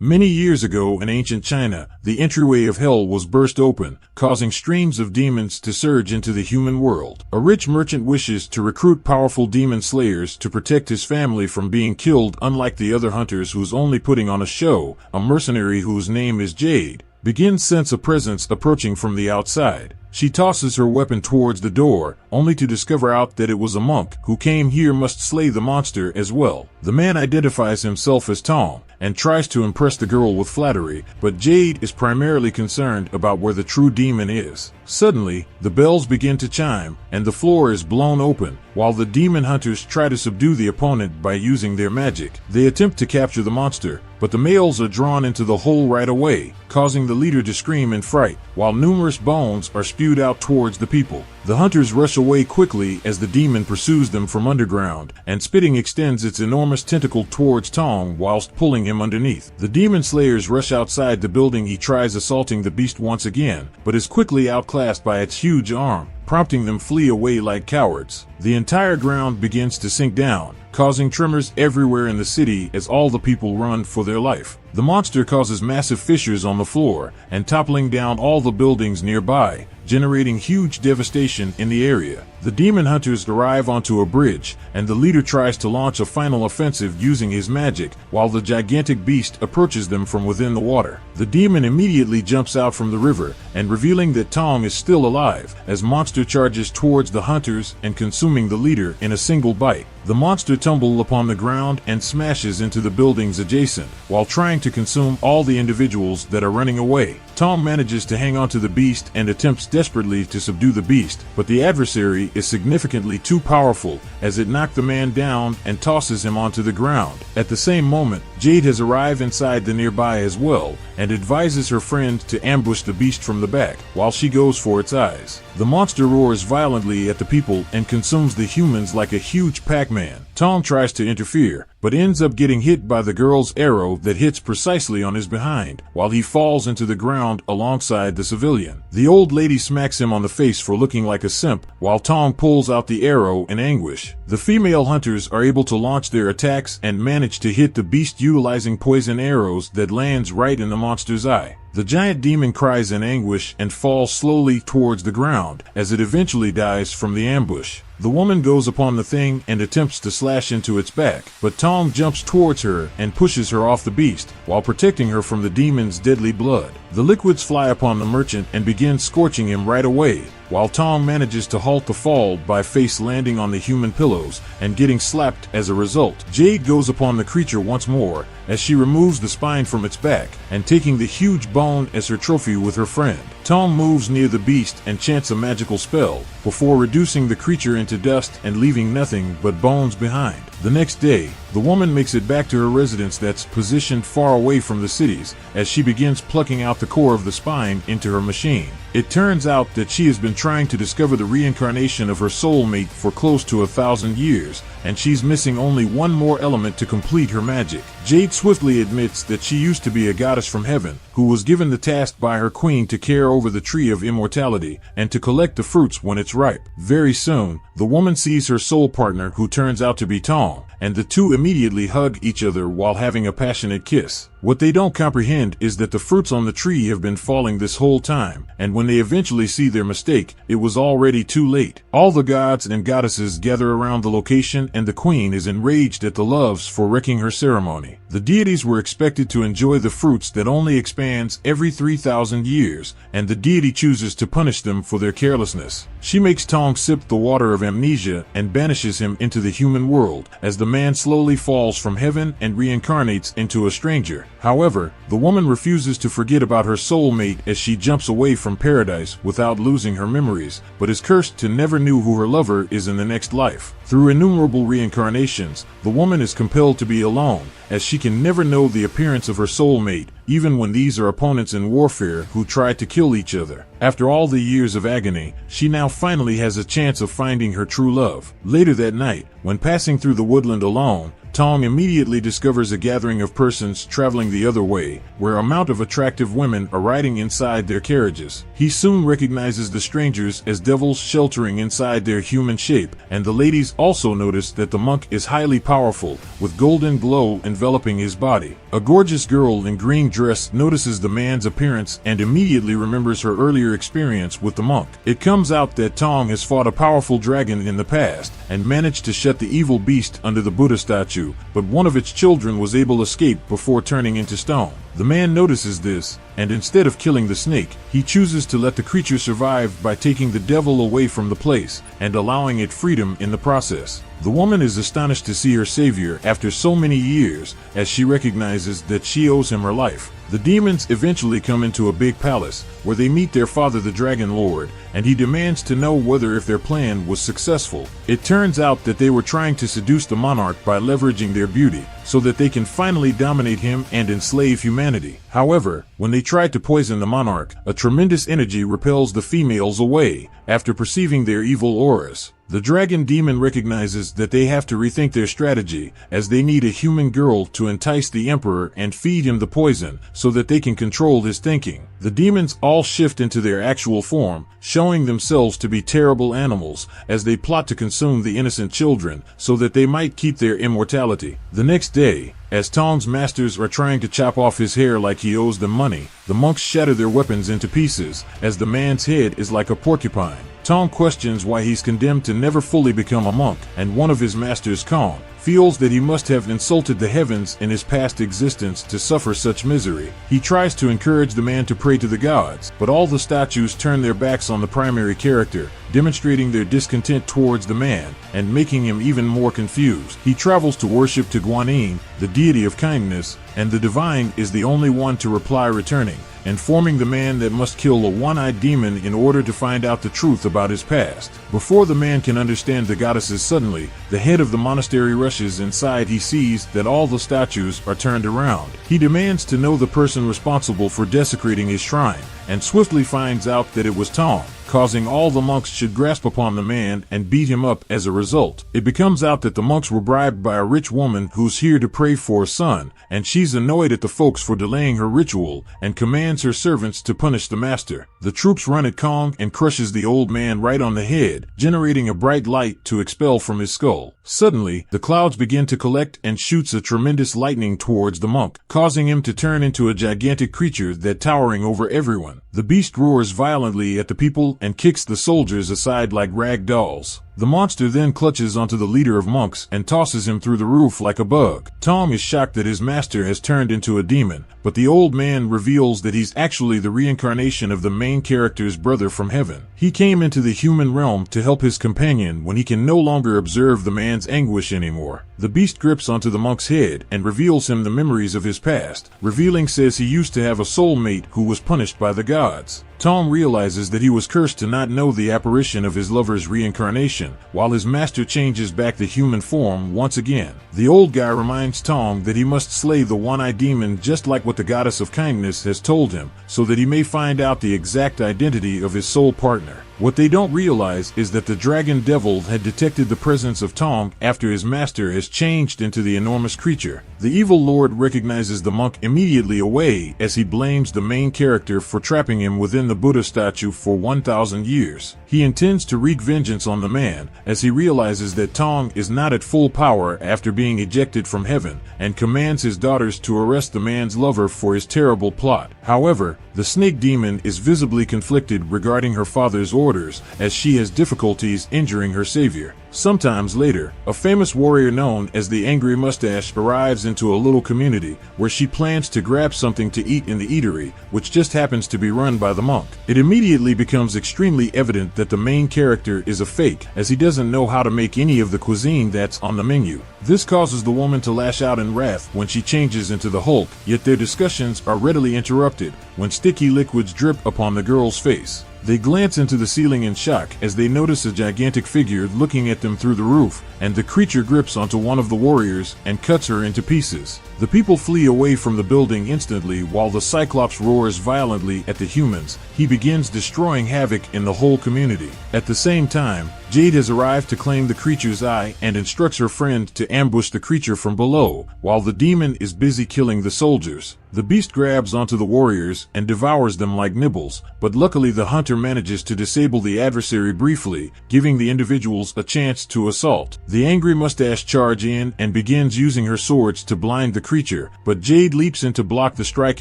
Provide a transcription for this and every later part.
Many years ago in ancient China, the entryway of hell was burst open, causing streams of demons to surge into the human world. A rich merchant wishes to recruit powerful demon slayers to protect his family from being killed. Unlike the other hunters who's only putting on a show, a mercenary whose name is Jade begins sense a presence approaching from the outside. She tosses her weapon towards the door, only to discover out that it was a monk who came here must slay the monster as well. The man identifies himself as Tom and tries to impress the girl with flattery, but Jade is primarily concerned about where the true demon is. Suddenly, the bells begin to chime, and the floor is blown open, while the demon hunters try to subdue the opponent by using their magic. They attempt to capture the monster, but the males are drawn into the hole right away, causing the leader to scream in fright, while numerous bones are spewed out towards the people. The hunters rush away quickly as the demon pursues them from underground, and spitting extends its enormous tentacle towards Tong whilst pulling him underneath. The demon slayers rush outside the building. He tries assaulting the beast once again, but is quickly outclassed by its huge arm, prompting them flee away like cowards. The entire ground begins to sink down, causing tremors everywhere in the city as all the people run for their life. The monster causes massive fissures on the floor and toppling down all the buildings nearby, generating huge devastation in the area. The demon hunters arrive onto a bridge, and the leader tries to launch a final offensive using his magic, while the gigantic beast approaches them from within the water. The demon immediately jumps out from the river, and revealing that Tong is still alive, as monster charges towards the hunters and consuming the leader in a single bite. The monster tumbles upon the ground and smashes into the buildings adjacent, while trying to consume all the individuals that are running away. Tom manages to hang onto the beast and attempts desperately to subdue the beast, but the adversary is significantly too powerful as it knocks the man down and tosses him onto the ground. At the same moment, Jade has arrived inside the nearby as well and advises her friend to ambush the beast from the back while she goes for its eyes. The monster roars violently at the people and consumes the humans like a huge Pac-Man. Tom tries to interfere, but ends up getting hit by the girl's arrow that hits precisely on his behind, while he falls into the ground alongside the civilian. The old lady smacks him on the face for looking like a simp, while Tom pulls out the arrow in anguish. The female hunters are able to launch their attacks and manage to hit the beast utilizing poison arrows that lands right in the monster's eye. The giant demon cries in anguish and falls slowly towards the ground as it eventually dies from the ambush. The woman goes upon the thing and attempts to slash into its back, but Tom jumps towards her and pushes her off the beast while protecting her from the demon's deadly blood. The liquids fly upon the merchant and begin scorching him right away, while Tom manages to halt the fall by face landing on the human pillows and getting slapped as a result. Jade goes upon the creature once more as she removes the spine from its back and taking the huge bone as her trophy with her friend. Tom moves near the beast and chants a magical spell before reducing the creature into dust and leaving nothing but bones behind. The next day, the woman makes it back to her residence that's positioned far away from the cities as she begins plucking out the core of the spine into her machine. It turns out that she has been trying to discover the reincarnation of her soulmate for close to 1,000 years, and she's missing only one more element to complete her magic. Jade swiftly admits that she used to be a goddess from heaven who was given the task by her queen to care over the tree of immortality and to collect the fruits when it's ripe. Very soon, the woman sees her soul partner, who turns out to be Tom, and the two immediately hug each other while having a passionate kiss. What they don't comprehend is that the fruits on the tree have been falling this whole time, and when they eventually see their mistake, it was already too late. All the gods and goddesses gather around the location, and the queen is enraged at the loves for wrecking her ceremony. The deities were expected to enjoy the fruits that only expands every 3,000 years, and the deity chooses to punish them for their carelessness. She makes Tong sip the water of amnesia and banishes him into the human world as the man slowly falls from heaven and reincarnates into a stranger. However, the woman refuses to forget about her soulmate as she jumps away from paradise without losing her memories, but is cursed to never know who her lover is in the next life. Through innumerable reincarnations, the woman is compelled to be alone, as she can never know the appearance of her soulmate, even when these are opponents in warfare who try to kill each other. After all the years of agony, she now finally has a chance of finding her true love. Later that night, when passing through the woodland alone, Tong immediately discovers a gathering of persons traveling the other way, where a mount of attractive women are riding inside their carriages. He soon recognizes the strangers as devils sheltering inside their human shape, and the ladies also notice that the monk is highly powerful, with golden glow enveloping his body. A gorgeous girl in green dress notices the man's appearance and immediately remembers her earlier experience with the monk. It comes out that Tong has fought a powerful dragon in the past and managed to shut the evil beast under the Buddha statue, but one of its children was able to escape before turning into stone. The man notices this, and instead of killing the snake, he chooses to let the creature survive by taking the devil away from the place and allowing it freedom in the process. The woman is astonished to see her savior after so many years, as she recognizes that she owes him her life. The demons eventually come into a big palace, where they meet their father the Dragon Lord, and he demands to know whether if their plan was successful. It turns out that they were trying to seduce the monarch by leveraging their beauty, so that they can finally dominate him and enslave humanity. However, when they tried to poison the monarch, a tremendous energy repels the females away, after perceiving their evil auras. The dragon demon recognizes that they have to rethink their strategy, as they need a human girl to entice the emperor and feed him the poison, so that they can control his thinking. The demons all shift into their actual form, showing themselves to be terrible animals, as they plot to consume the innocent children, so that they might keep their immortality. The next day, as Tong's masters are trying to chop off his hair like he owes them money, the monks shatter their weapons into pieces, as the man's head is like a porcupine. Tong questions why he's condemned to never fully become a monk, and one of his masters, Kong, feels that he must have insulted the heavens in his past existence to suffer such misery. He tries to encourage the man to pray to the gods, but all the statues turn their backs on the primary character, demonstrating their discontent towards the man and making him even more confused. He travels to worship to Guanyin, the deity of kindness, and the divine is the only one to reply, returning, informing the man that must kill a one-eyed demon in order to find out the truth about his past. Before the man can understand the goddesses, suddenly, the head of the monastery rushes inside. He sees that all the statues are turned around. He demands to know the person responsible for desecrating his shrine, and swiftly finds out that it was Tong, causing all the monks should grasp upon the man and beat him up as a result. It becomes out that the monks were bribed by a rich woman who's here to pray for a son, and she's annoyed at the folks for delaying her ritual and commands her servants to punish the master. The troops run at Kong and crushes the old man right on the head, generating a bright light to expel from his skull. Suddenly, the clouds begin to collect and shoots a tremendous lightning towards the monk, causing him to turn into a gigantic creature that towering over everyone. The beast roars violently at the people and kicks the soldiers aside like rag dolls. The monster then clutches onto the leader of monks and tosses him through the roof like a bug. Tong is shocked that his master has turned into a demon, but the old man reveals that he's actually the reincarnation of the main character's brother from heaven. He came into the human realm to help his companion when he can no longer observe the man's anguish anymore. The beast grips onto the monk's head and reveals him the memories of his past. Revealing says he used to have a soulmate who was punished by the gods. Tong realizes that he was cursed to not know the apparition of his lover's reincarnation, while his master changes back to human form once again. The old guy reminds Tong that he must slay the one-eyed demon just like what the goddess of kindness has told him, so that he may find out the exact identity of his soul partner. What they don't realize is that the dragon devil had detected the presence of Tong after his master has changed into the enormous creature. The evil lord recognizes the monk immediately away as he blames the main character for trapping him within the Buddha statue for 1,000 years. He intends to wreak vengeance on the man as he realizes that Tong is not at full power after being ejected from heaven, and commands his daughters to arrest the man's lover for his terrible plot. However, the snake demon is visibly conflicted regarding her father's orders, as she has difficulties injuring her savior. Sometimes later, a famous warrior known as the Angry Mustache arrives into a little community where she plans to grab something to eat in the eatery, which just happens to be run by the monk. It immediately becomes extremely evident that the main character is a fake, as he doesn't know how to make any of the cuisine that's on the menu. This causes the woman to lash out in wrath when she changes into the Hulk, yet their discussions are readily interrupted when sticky liquids drip upon the girl's face. They glance into the ceiling in shock as they notice a gigantic figure looking at them through the roof, and the creature grips onto one of the warriors and cuts her into pieces. The people flee away from the building instantly while the Cyclops roars violently at the humans. He begins destroying havoc in the whole community. At the same time, Jade has arrived to claim the creature's eye and instructs her friend to ambush the creature from below, while the demon is busy killing the soldiers. The beast grabs onto the warriors and devours them like nibbles, but luckily the hunter manages to disable the adversary briefly, giving the individuals a chance to assault. The angry mustache charges in and begins using her swords to blind the creature, but Jade leaps in to block the strike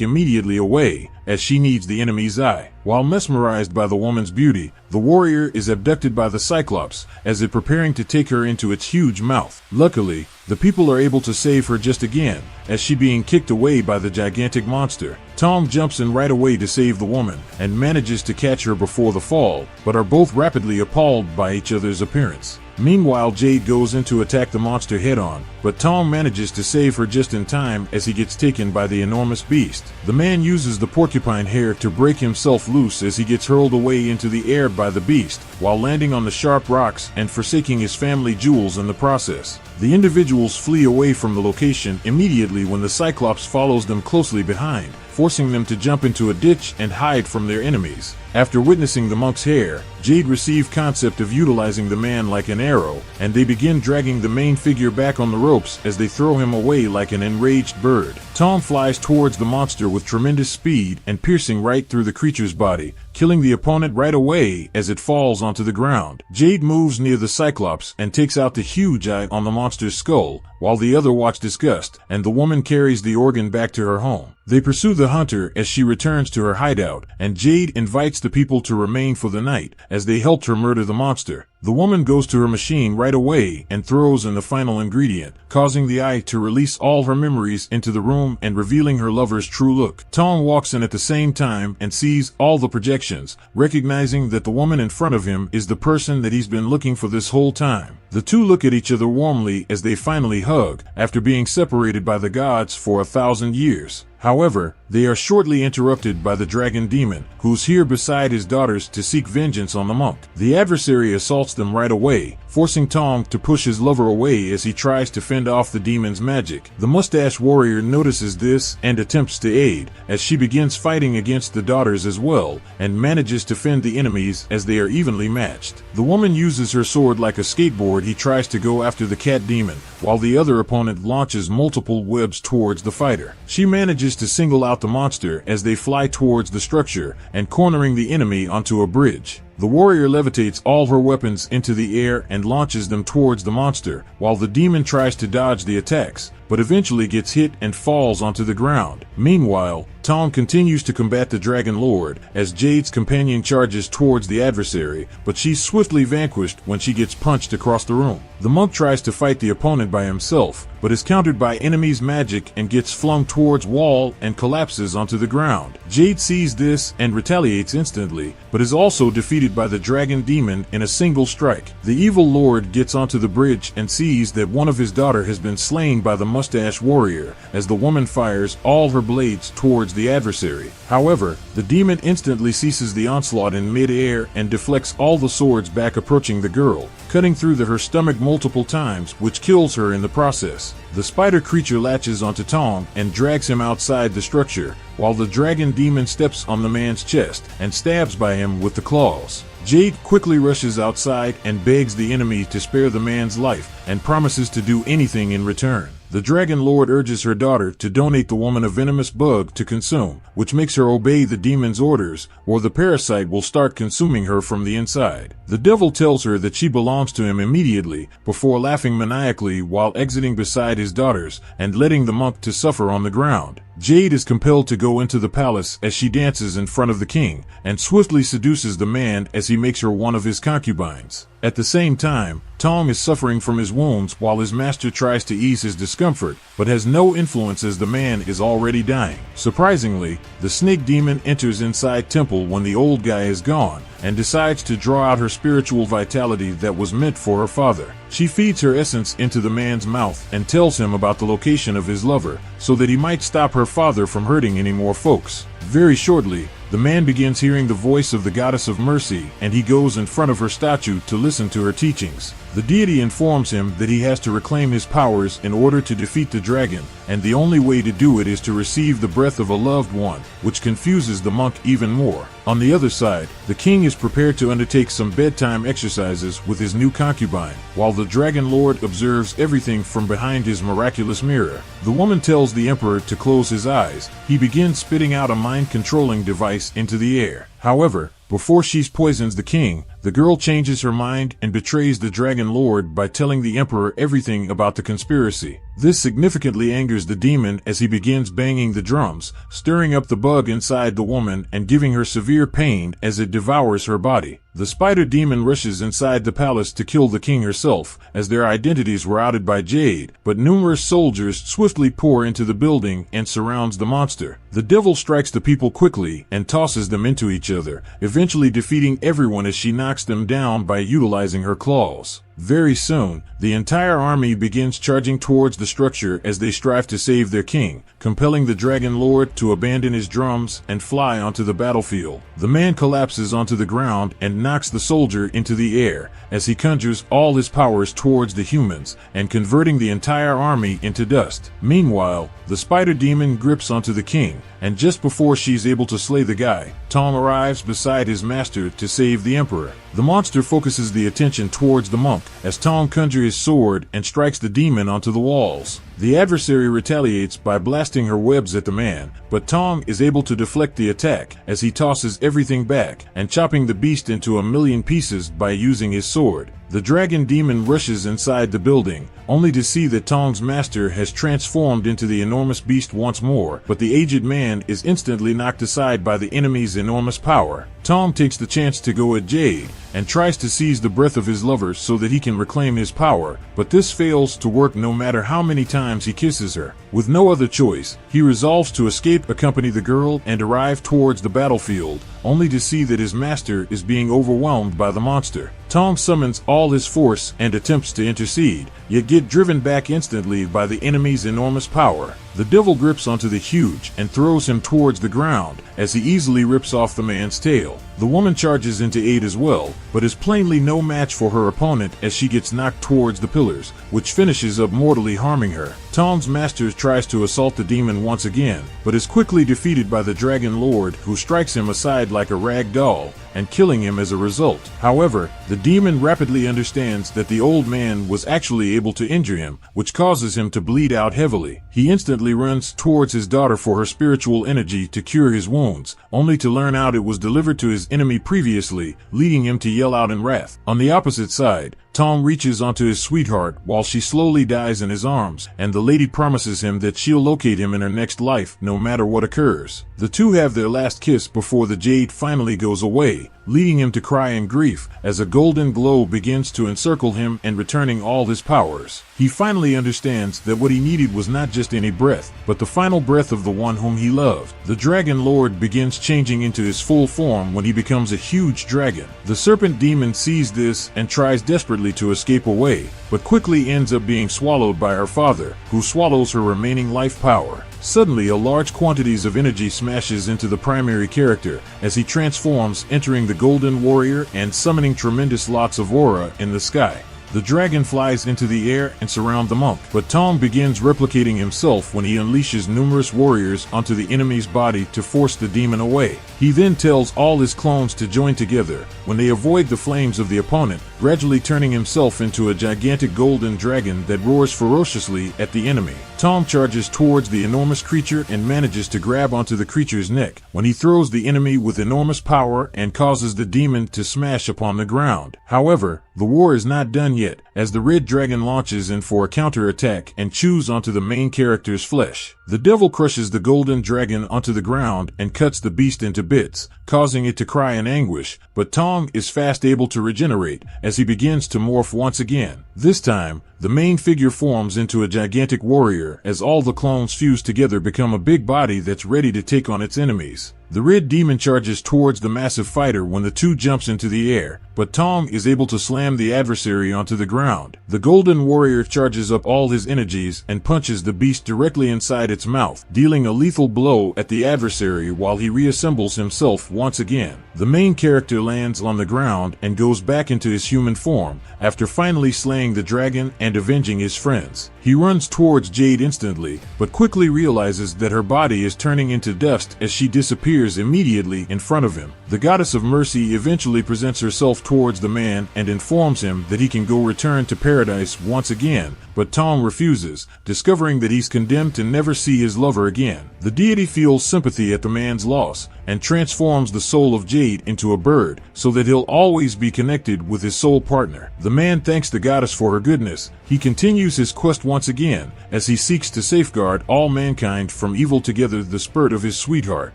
immediately away, as she needs the enemy's eye. While mesmerized by the woman's beauty, the warrior is abducted by the Cyclops, as it preparing to take her into its huge mouth. Luckily, the people are able to save her just again, as she being kicked away by the gigantic monster. Tom jumps in right away to save the woman, and manages to catch her before the fall, but are both rapidly appalled by each other's appearance. Meanwhile, Jade goes in to attack the monster head-on, but Tom manages to save her just in time as he gets taken by the enormous beast. The man uses the porcupine hair to break himself loose as he gets hurled away into the air by the beast, while landing on the sharp rocks and forsaking his family jewels in the process. The individuals flee away from the location immediately when the Cyclops follows them closely behind, forcing them to jump into a ditch and hide from their enemies. After witnessing the monk's hair, Jade receives concept of utilizing the man like an arrow, and they begin dragging the main figure back on the ropes as they throw him away like an enraged bird. Tom flies towards the monster with tremendous speed and piercing right through the creature's body, killing the opponent right away as it falls onto the ground. Jade moves near the Cyclops and takes out the huge eye on the monster's skull, while the other watch disgust, and the woman carries the organ back to her home. They pursue the hunter as she returns to her hideout, and Jade invites the people to remain for the night, as they helped her murder the monster. The woman goes to her machine right away and throws in the final ingredient, causing the eye to release all her memories into the room and revealing her lover's true look. Tom walks in at the same time and sees all the projections, recognizing that the woman in front of him is the person that he's been looking for this whole time. The two look at each other warmly as they finally hug, after being separated by the gods for 1,000 years. However, they are shortly interrupted by the dragon demon, who's here beside his daughters to seek vengeance on the monk. The adversary assaults them right away, forcing Tom to push his lover away as he tries to fend off the demon's magic. The mustache warrior notices this and attempts to aid, as she begins fighting against the daughters as well, and manages to fend the enemies as they are evenly matched. The woman uses her sword like a skateboard. He tries to go after the cat demon, while the other opponent launches multiple webs towards the fighter. She manages to single out the monster as they fly towards the structure and cornering the enemy onto a bridge. The warrior levitates all her weapons into the air and launches them towards the monster, while the demon tries to dodge the attacks, but eventually gets hit and falls onto the ground. Meanwhile, Tom continues to combat the Dragon Lord as Jade's companion charges towards the adversary, but she's swiftly vanquished when she gets punched across the room. The monk tries to fight the opponent by himself, but is countered by enemies' magic and gets flung towards wall and collapses onto the ground. Jade sees this and retaliates instantly, but is also defeated by the dragon demon in a single strike. The evil lord gets onto the bridge and sees that one of his daughter has been slain by the mustache warrior, as the woman fires all her blades towards the adversary. However, the demon instantly ceases the onslaught in mid-air and deflects all the swords back, approaching the girl, cutting through her stomach multiple times, which kills her in the process. The spider creature latches onto Tom and drags him outside the structure, while the dragon demon steps on the man's chest and stabs by him with the claws. Jade quickly rushes outside and begs the enemy to spare the man's life and promises to do anything in return. The Dragon Lord urges her daughter to donate the woman a venomous bug to consume, which makes her obey the demon's orders, or the parasite will start consuming her from the inside. The devil tells her that she belongs to him immediately, before laughing maniacally while exiting beside his daughters and letting the monk to suffer on the ground. Jade is compelled to go into the palace as she dances in front of the king, and swiftly seduces the man as he makes her one of his concubines. At the same time, Tom is suffering from his wounds while his master tries to ease his discomfort, but has no influence as the man is already dying. Surprisingly, the snake demon enters inside Temple when the old guy is gone, and decides to draw out her spiritual vitality that was meant for her father. She feeds her essence into the man's mouth and tells him about the location of his lover, so that he might stop her father from hurting any more folks. Very shortly, the man begins hearing the voice of the goddess of mercy, and he goes in front of her statue to listen to her teachings. The deity informs him that he has to reclaim his powers in order to defeat the dragon, and the only way to do it is to receive the breath of a loved one, which confuses the monk even more. On the other side, the king is prepared to undertake some bedtime exercises with his new concubine, while the dragon lord observes everything from behind his miraculous mirror. The woman tells the emperor to close his eyes. He begins spitting out a mind-controlling device into the air. However, before she poisons the king, the girl changes her mind and betrays the dragon lord by telling the emperor everything about the conspiracy. This significantly angers the demon as he begins banging the drums, stirring up the bug inside the woman and giving her severe pain as it devours her body. The spider demon rushes inside the palace to kill the king herself, as their identities were outed by Jade, but numerous soldiers swiftly pour into the building and surrounds the monster. The devil strikes the people quickly and tosses them into each other, eventually defeating everyone as she knocks them down by utilizing her claws. Very soon, the entire army begins charging towards the structure as they strive to save their king, compelling the dragon lord to abandon his drums and fly onto the battlefield. The man collapses onto the ground and knocks the soldier into the air as he conjures all his powers towards the humans and converting the entire army into dust. Meanwhile, the spider demon grips onto the king, and just before she's able to slay the guy, Tom arrives beside his master to save the emperor. The monster focuses the attention towards the monk as Tom conjures his sword and strikes the demon onto the walls. The adversary retaliates by blasting her webs at the man, but Tom is able to deflect the attack as he tosses everything back and chopping the beast into a million pieces by using his sword. The dragon demon rushes inside the building, only to see that Tong's master has transformed into the enormous beast once more, but the aged man is instantly knocked aside by the enemy's enormous power. Tong takes the chance to go at Jade and tries to seize the breath of his lover so that he can reclaim his power, but this fails to work no matter how many times he kisses her. With no other choice, he resolves to escape, accompany the girl, and arrive towards the battlefield, only to see that his master is being overwhelmed by the monster. Tong summons all his force and attempts to intercede, yet get driven back instantly by the enemy's enormous power. The devil grips onto the huge and throws him towards the ground as he easily rips off the man's tail. The woman charges into aid as well, but is plainly no match for her opponent as she gets knocked towards the pillars, which finishes up mortally harming her. Tong's master tries to assault the demon once again, but is quickly defeated by the dragon lord, who strikes him aside like a rag doll, and killing him as a result. However, the demon rapidly understands that the old man was actually able to injure him, which causes him to bleed out heavily. He instantly runs towards his daughter for her spiritual energy to cure his wounds, only to learn out it was delivered to his enemy previously, leading him to yell out in wrath. On the opposite side, Tom reaches onto his sweetheart while she slowly dies in his arms, and the lady promises him that she'll locate him in her next life no matter what occurs. The two have their last kiss before the jade finally goes away, leading him to cry in grief as a golden glow begins to encircle him and returning all his powers. He finally understands that what he needed was not just any breath, but the final breath of the one whom he loved. The dragon lord begins changing into his full form when he becomes a huge dragon. The serpent demon sees this and tries desperately to escape away, but quickly ends up being swallowed by her father, who swallows her remaining life power. Suddenly, a large quantities of energy smashes into the primary character as he transforms, entering the Golden Warrior and summoning tremendous lots of aura in the sky. The dragon flies into the air and surrounds the monk, but Tong begins replicating himself when he unleashes numerous warriors onto the enemy's body to force the demon away. He then tells all his clones to join together when they avoid the flames of the opponent, gradually turning himself into a gigantic golden dragon that roars ferociously at the enemy. Tom charges towards the enormous creature and manages to grab onto the creature's neck when he throws the enemy with enormous power and causes the demon to smash upon the ground. However, the war is not done yet, as the red dragon launches in for a counterattack and chews onto the main character's flesh. The devil crushes the golden dragon onto the ground and cuts the beast into bits, causing it to cry in anguish, but Tong is fast able to regenerate as he begins to morph once again. This time, the main figure forms into a gigantic warrior as all the clones fuse together become a big body that's ready to take on its enemies. The red demon charges towards the massive fighter when the two jumps into the air, but Tong is able to slam the adversary onto the ground. ground. The golden warrior charges up all his energies and punches the beast directly inside its mouth, dealing a lethal blow at the adversary while he reassembles himself once again. The main character lands on the ground and goes back into his human form after finally slaying the dragon and avenging his friends. He runs towards Jade instantly, but quickly realizes that her body is turning into dust as she disappears immediately in front of him. The goddess of mercy eventually presents herself towards the man and informs him that he can go return to paradise once again, but Tong refuses, discovering that he's condemned to never see his lover again. The deity feels sympathy at the man's loss and transforms the soul of Jade into a bird so that he'll always be connected with his soul partner. The man thanks the goddess for her goodness. He continues his quest once again as he seeks to safeguard all mankind from evil together the spirit of his sweetheart.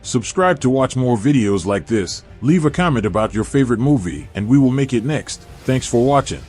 Subscribe to watch more videos like this. Leave a comment about your favorite movie and we will make it next. Thanks for watching.